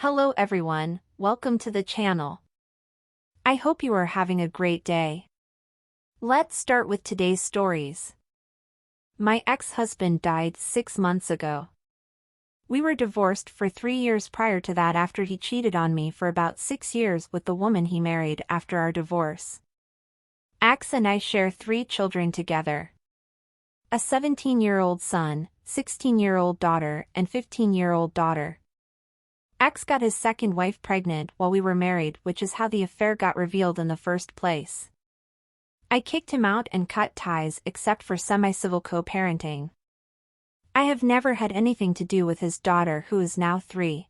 Hello everyone, welcome to the channel. I hope you are having a great day. Let's start with today's stories. My ex-husband died 6 months ago. We were divorced for 3 years prior to that after he cheated on me for about 6 years with the woman he married after our divorce. Ex and I share 3 children together. A 17-year-old son, 16-year-old daughter, and 15-year-old daughter. Ex got his second wife pregnant while we were married, which is how the affair got revealed in the first place. I kicked him out and cut ties except for semi-civil co-parenting. I have never had anything to do with his daughter, who is now 3.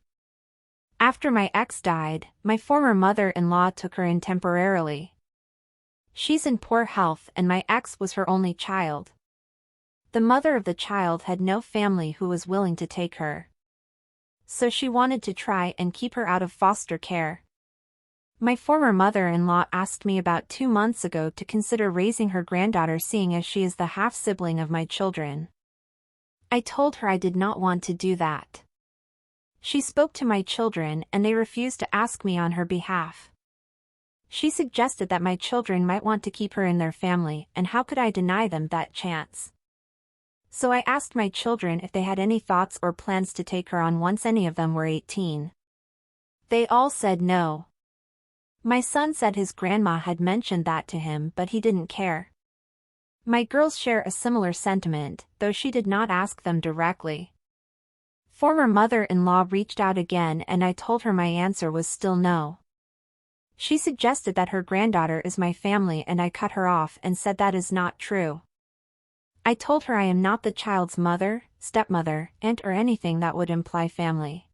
After my ex died, my former mother-in-law took her in temporarily. She's in poor health and my ex was her only child. The mother of the child had no family who was willing to take her. So she wanted to try and keep her out of foster care. My former mother-in-law asked me about 2 months ago to consider raising her granddaughter, seeing as she is the half-sibling of my children. I told her I did not want to do that. She spoke to my children and they refused to ask me on her behalf. She suggested that my children might want to keep her in their family, and how could I deny them that chance? So I asked my children if they had any thoughts or plans to take her on once any of them were 18. They all said no. My son said his grandma had mentioned that to him, but he didn't care. My girls share a similar sentiment, though she did not ask them directly. Former mother-in-law reached out again and I told her my answer was still no. She suggested that her granddaughter is my family and I cut her off and said that is not true. I told her I am not the child's mother, stepmother, aunt or anything that would imply family.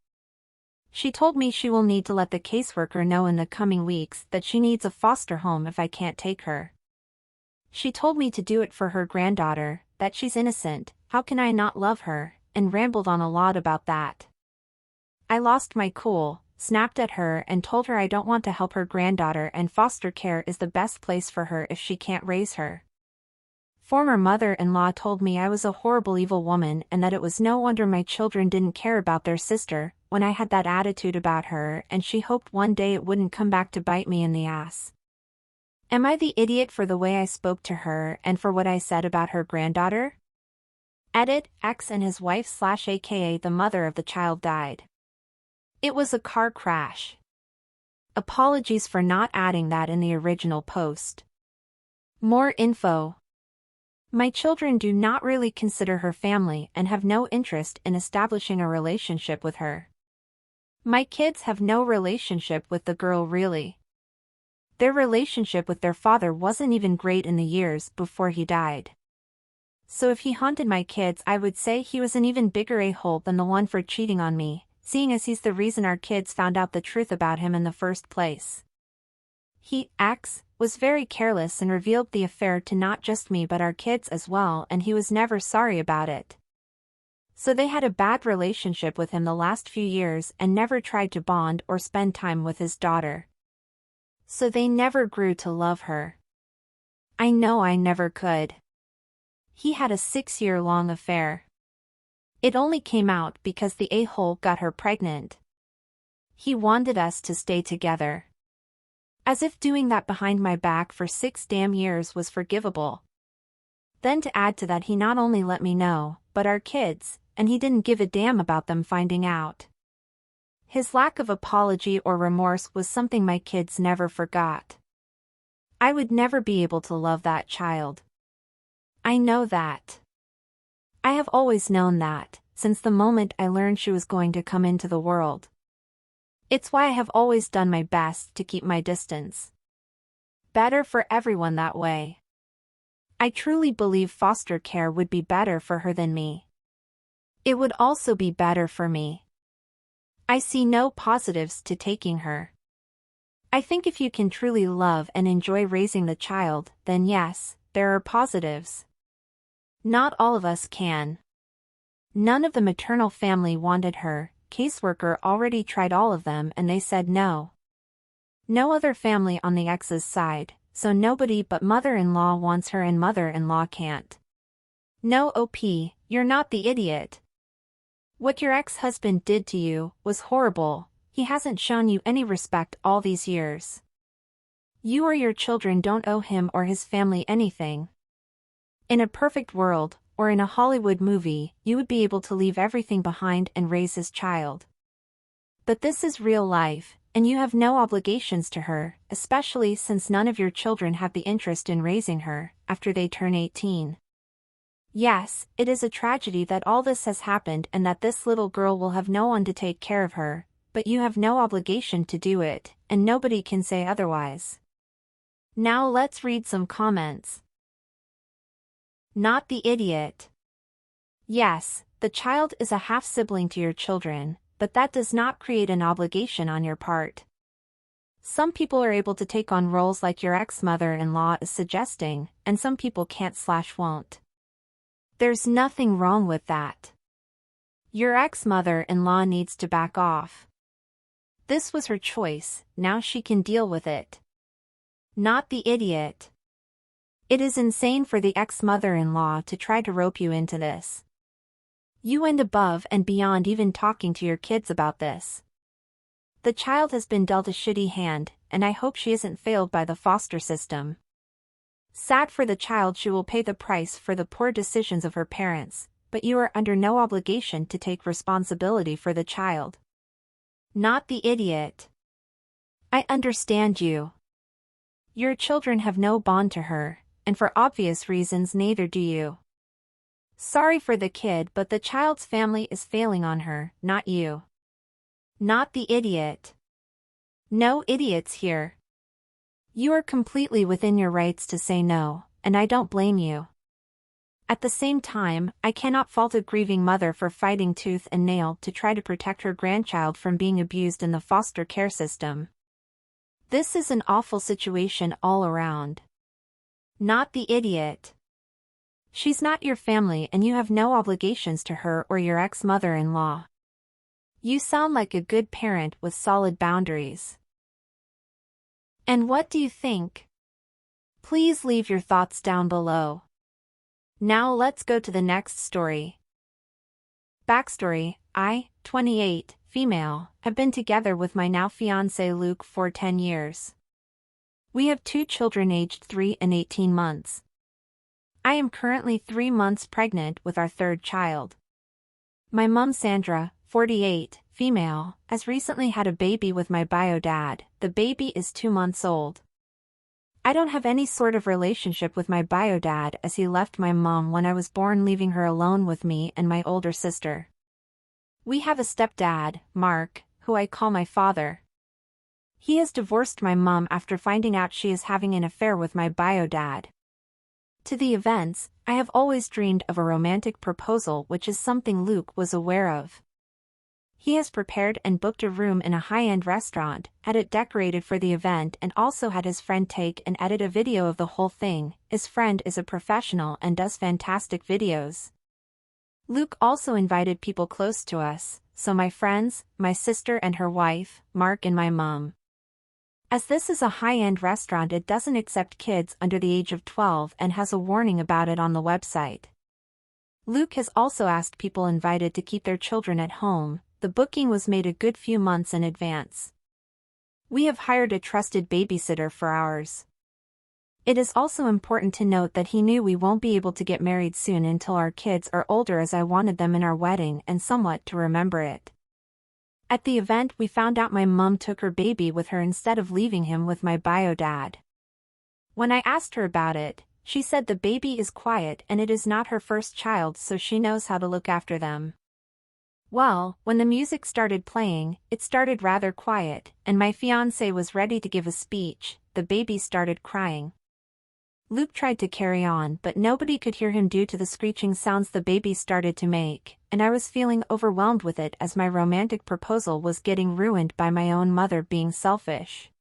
She told me she will need to let the caseworker know in the coming weeks that she needs a foster home if I can't take her. She told me to do it for her granddaughter, that she's innocent, how can I not love her, and rambled on a lot about that. I lost my cool, snapped at her and told her I don't want to help her granddaughter and foster care is the best place for her if she can't raise her. Former mother-in-law told me I was a horrible evil woman and that it was no wonder my children didn't care about their sister when I had that attitude about her, and she hoped one day it wouldn't come back to bite me in the ass. Am I the idiot for the way I spoke to her and for what I said about her granddaughter? Edit, ex and his wife / aka the mother of the child died. It was a car crash. Apologies for not adding that in the original post. More info. My children do not really consider her family and have no interest in establishing a relationship with her. My kids have no relationship with the girl really. Their relationship with their father wasn't even great in the years before he died. So if he haunted my kids, I would say he was an even bigger a-hole than the one for cheating on me, seeing as he's the reason our kids found out the truth about him in the first place. He, ex, was very careless and revealed the affair to not just me but our kids as well, and he was never sorry about it. So they had a bad relationship with him the last few years and never tried to bond or spend time with his daughter. So they never grew to love her. I know I never could. He had a 6-year-long affair. It only came out because the a-hole got her pregnant. He wanted us to stay together. As if doing that behind my back for 6 damn years was forgivable. Then to add to that, he not only let me know, but our kids, and he didn't give a damn about them finding out. His lack of apology or remorse was something my kids never forgot. I would never be able to love that child. I know that. I have always known that, since the moment I learned she was going to come into the world. It's why I have always done my best to keep my distance. Better for everyone that way. I truly believe foster care would be better for her than me. It would also be better for me. I see no positives to taking her. I think if you can truly love and enjoy raising the child, then yes, there are positives. Not all of us can. None of the maternal family wanted her. Caseworker already tried all of them and they said no. No other family on the ex's side, so nobody but mother-in-law wants her and mother-in-law can't. No OP, you're not the idiot. What your ex-husband did to you was horrible. he hasn't shown you any respect all these years. You or your children don't owe him or his family anything. In a perfect world, or in a Hollywood movie, you would be able to leave everything behind and raise his child. But this is real life, and you have no obligations to her, especially since none of your children have the interest in raising her, after they turn 18. Yes, it is a tragedy that all this has happened and that this little girl will have no one to take care of her, but you have no obligation to do it, and nobody can say otherwise. Now let's read some comments. Not the idiot. Yes, the child is a half-sibling to your children, but that does not create an obligation on your part. Some people are able to take on roles like your ex-mother-in-law is suggesting, and some people can't/won't. There's nothing wrong with that. Your ex-mother-in-law needs to back off. This was her choice, now she can deal with it. Not the idiot. It is insane for the ex-mother-in-law to try to rope you into this. You went above and beyond even talking to your kids about this. The child has been dealt a shitty hand, and I hope she isn't failed by the foster system. Sad for the child, she will pay the price for the poor decisions of her parents, but you are under no obligation to take responsibility for the child. Not the idiot. I understand you. Your children have no bond to her, and for obvious reasons neither do you. Sorry for the kid, but the child's family is failing on her, not you. Not the idiot. No idiots here. You are completely within your rights to say no, and I don't blame you. At the same time, I cannot fault a grieving mother for fighting tooth and nail to try to protect her grandchild from being abused in the foster care system. This is an awful situation all around. Not the idiot. She's not your family and you have no obligations to her or your ex-mother-in-law. You sound like a good parent with solid boundaries. And what do you think? Please leave your thoughts down below. Now let's go to the next story. Backstory: I, 28, female, have been together with my now fiancé Luke for 10 years. We have 2 children aged 3 and 18 months. I am currently 3 months pregnant with our 3rd child. My mom Sandra, 48, female, has recently had a baby with my bio dad. The baby is 2 months old. I don't have any sort of relationship with my bio dad as he left my mom when I was born, leaving her alone with me and my older sister. We have a stepdad, Mark, who I call my father. He has divorced my mom after finding out she is having an affair with my bio dad. To the events, I have always dreamed of a romantic proposal, which is something Luke was aware of. He has prepared and booked a room in a high-end restaurant, had it decorated for the event, and also had his friend take and edit a video of the whole thing. His friend is a professional and does fantastic videos. Luke also invited people close to us, so my friends, my sister and her wife, Mark, and my mom. As this is a high-end restaurant, it doesn't accept kids under the age of 12 and has a warning about it on the website. Luke has also asked people invited to keep their children at home. The booking was made a good few months in advance. We have hired a trusted babysitter for ours. It is also important to note that he knew we won't be able to get married soon until our kids are older, as I wanted them in our wedding and somewhat to remember it. At the event, we found out my mom took her baby with her instead of leaving him with my bio dad. When I asked her about it, she said the baby is quiet and it is not her first child, so she knows how to look after them. Well, when the music started playing, it started rather quiet, and my fiancé was ready to give a speech. The baby started crying. Luke tried to carry on, but nobody could hear him due to the screeching sounds the baby started to make, and I was feeling overwhelmed with it as my romantic proposal was getting ruined by my own mother being selfish.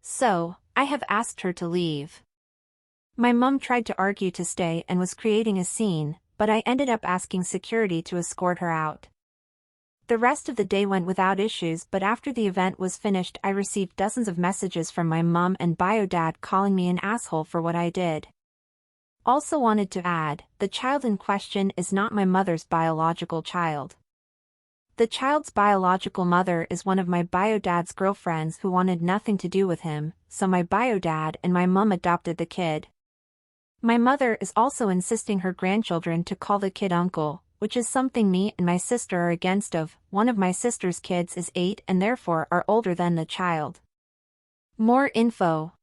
So, I have asked her to leave. My mom tried to argue to stay and was creating a scene, but I ended up asking security to escort her out. The rest of the day went without issues, but after the event was finished, I received dozens of messages from my mom and bio dad calling me an asshole for what I did. Also wanted to add, the child in question is not my mother's biological child. The child's biological mother is one of my bio-dad's girlfriends who wanted nothing to do with him, so my bio-dad and my mum adopted the kid. My mother is also insisting her grandchildren to call the kid uncle, which is something me and my sister are against of. One of my sister's kids is 8 and therefore are older than the child. More info.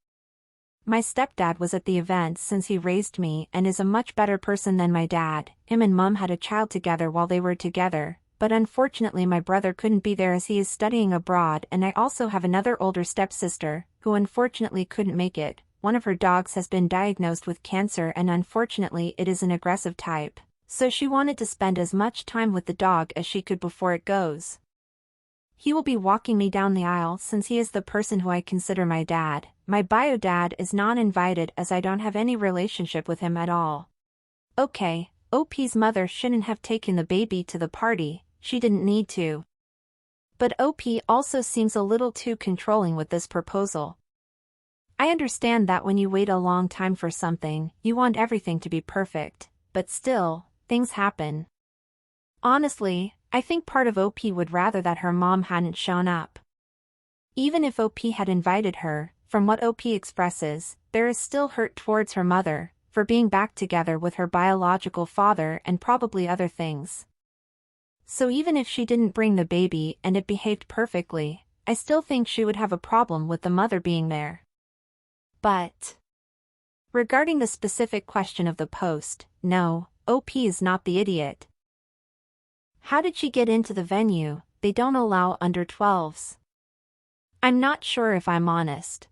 My stepdad was at the event since he raised me and is a much better person than my dad. Him and mum had a child together while they were together, but unfortunately my brother couldn't be there as he is studying abroad, and I also have another older stepsister, who unfortunately couldn't make it. One of her dogs has been diagnosed with cancer and unfortunately it is an aggressive type, so she wanted to spend as much time with the dog as she could before it goes. He will be walking me down the aisle since he is the person who I consider my dad. My bio dad is non-invited as I don't have any relationship with him at all. Okay, OP's mother shouldn't have taken the baby to the party, she didn't need to. But OP also seems a little too controlling with this proposal. I understand that when you wait a long time for something, you want everything to be perfect, but still, things happen. Honestly, I think part of OP would rather that her mom hadn't shown up. Even if OP had invited her, from what OP expresses, there is still hurt towards her mother, for being back together with her biological father and probably other things. So even if she didn't bring the baby and it behaved perfectly, I still think she would have a problem with the mother being there. But regarding the specific question of the post, no, OP is not the idiot. How did she get into the venue? They don't allow under 12s. I'm not sure if I'm honest.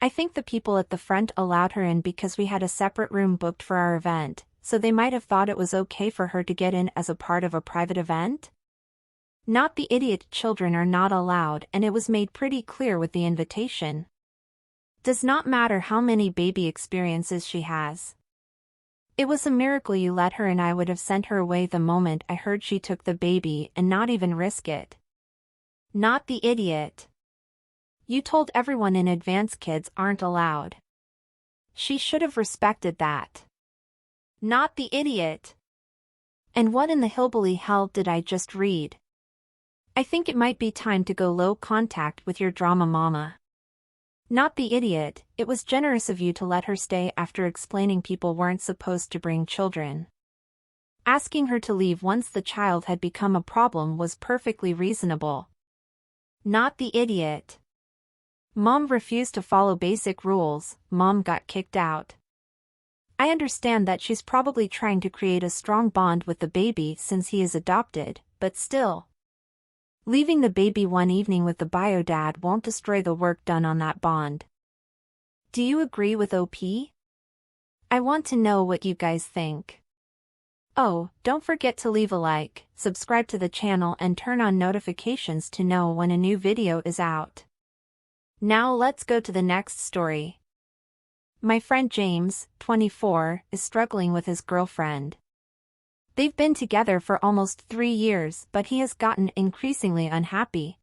I think the people at the front allowed her in because we had a separate room booked for our event, so they might have thought it was okay for her to get in as a part of a private event? Not the idiot children are not allowed, and it was made pretty clear with the invitation. Does not matter how many baby experiences she has. It was a miracle you let her, and I would have sent her away the moment I heard she took the baby and not even risk it. Not the idiot. You told everyone in advance kids aren't allowed. She should have respected that. Not the idiot. And what in the hillbilly hell did I just read? I think it might be time to go low contact with your drama mama. Not the idiot, it was generous of you to let her stay after explaining people weren't supposed to bring children. Asking her to leave once the child had become a problem was perfectly reasonable. Not the idiot. Mom refused to follow basic rules, mom got kicked out. I understand that she's probably trying to create a strong bond with the baby since he is adopted, but still. Leaving the baby one evening with the bio dad won't destroy the work done on that bond. Do you agree with OP? I want to know what you guys think. Oh, don't forget to leave a like, subscribe to the channel and turn on notifications to know when a new video is out. Now let's go to the next story. My friend James, 24, is struggling with his girlfriend. They've been together for almost 3 years, but he has gotten increasingly unhappy.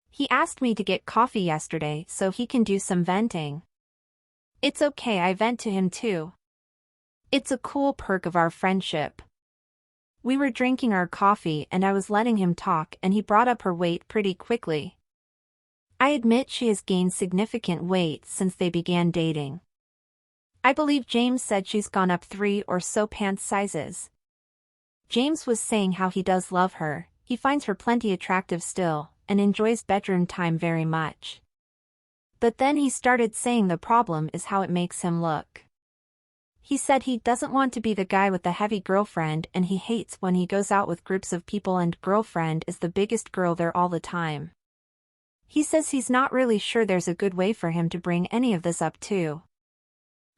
He asked me to get coffee yesterday so he can do some venting. It's okay, I vent to him too. It's a cool perk of our friendship. We were drinking our coffee and I was letting him talk and he brought up her weight pretty quickly. I admit she has gained significant weight since they began dating. I believe James said she's gone up 3 or so pants sizes. James was saying how he does love her, he finds her plenty attractive still, and enjoys bedroom time very much. But then he started saying the problem is how it makes him look. He said he doesn't want to be the guy with the heavy girlfriend and he hates when he goes out with groups of people and girlfriend is the biggest girl there all the time. He says he's not really sure there's a good way for him to bring any of this up too.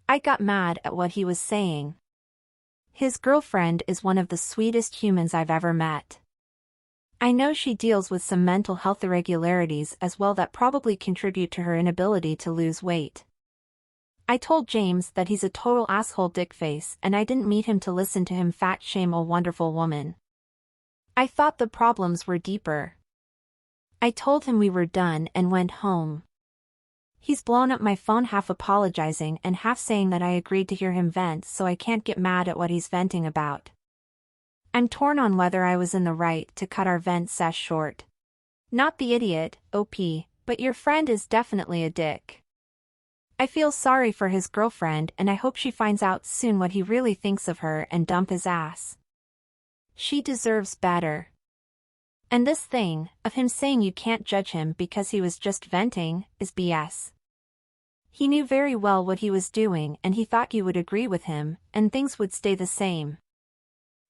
I got mad at what he was saying. His girlfriend is one of the sweetest humans I've ever met. I know she deals with some mental health irregularities as well that probably contribute to her inability to lose weight. I told James that he's a total asshole dickface and I didn't meet him to listen to him fat shame a wonderful woman. I thought the problems were deeper. I told him we were done and went home. He's blown up my phone, half apologizing and half saying that I agreed to hear him vent so I can't get mad at what he's venting about. I'm torn on whether I was in the right to cut our vent sesh short. Not the idiot, OP, but your friend is definitely a dick. I feel sorry for his girlfriend and I hope she finds out soon what he really thinks of her and dump his ass. She deserves better. And this thing, of him saying you can't judge him because he was just venting, is BS. He knew very well what he was doing and he thought you would agree with him, and things would stay the same.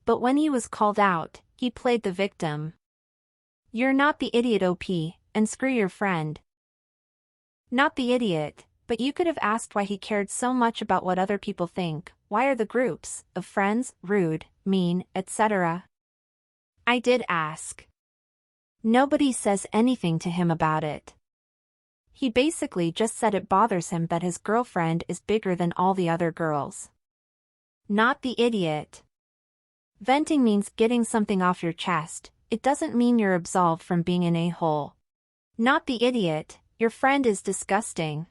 But when he was called out, he played the victim. You're not the idiot, OP, and screw your friend. Not the idiot, but you could have asked why he cared so much about what other people think. Why are the groups of friends rude, mean, etc.? I did ask. Nobody says anything to him about it. He basically just said it bothers him that his girlfriend is bigger than all the other girls. Not the idiot. Venting means getting something off your chest. It doesn't mean you're absolved from being an a-hole. Not the idiot, your friend is disgusting.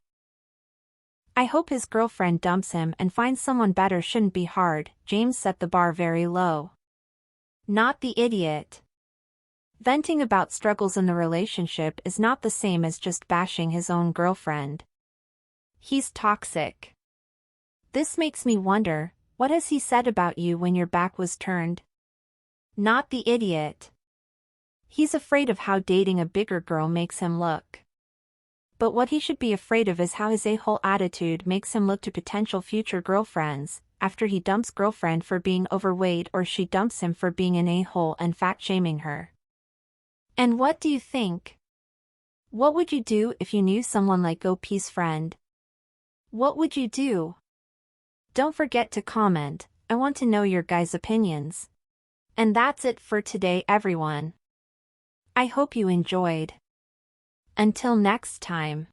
I hope his girlfriend dumps him and finds someone better. Shouldn't be hard. James set the bar very low. Not the idiot. Venting about struggles in the relationship is not the same as just bashing his own girlfriend. He's toxic. This makes me wonder, what has he said about you when your back was turned? Not the idiot. He's afraid of how dating a bigger girl makes him look. But what he should be afraid of is how his a-hole attitude makes him look to potential future girlfriends, after he dumps girlfriend for being overweight or she dumps him for being an a-hole and fat-shaming her. And what do you think? What would you do if you knew someone like OP's friend? What would you do? Don't forget to comment, I want to know your guys' opinions. And that's it for today, everyone. I hope you enjoyed. Until next time.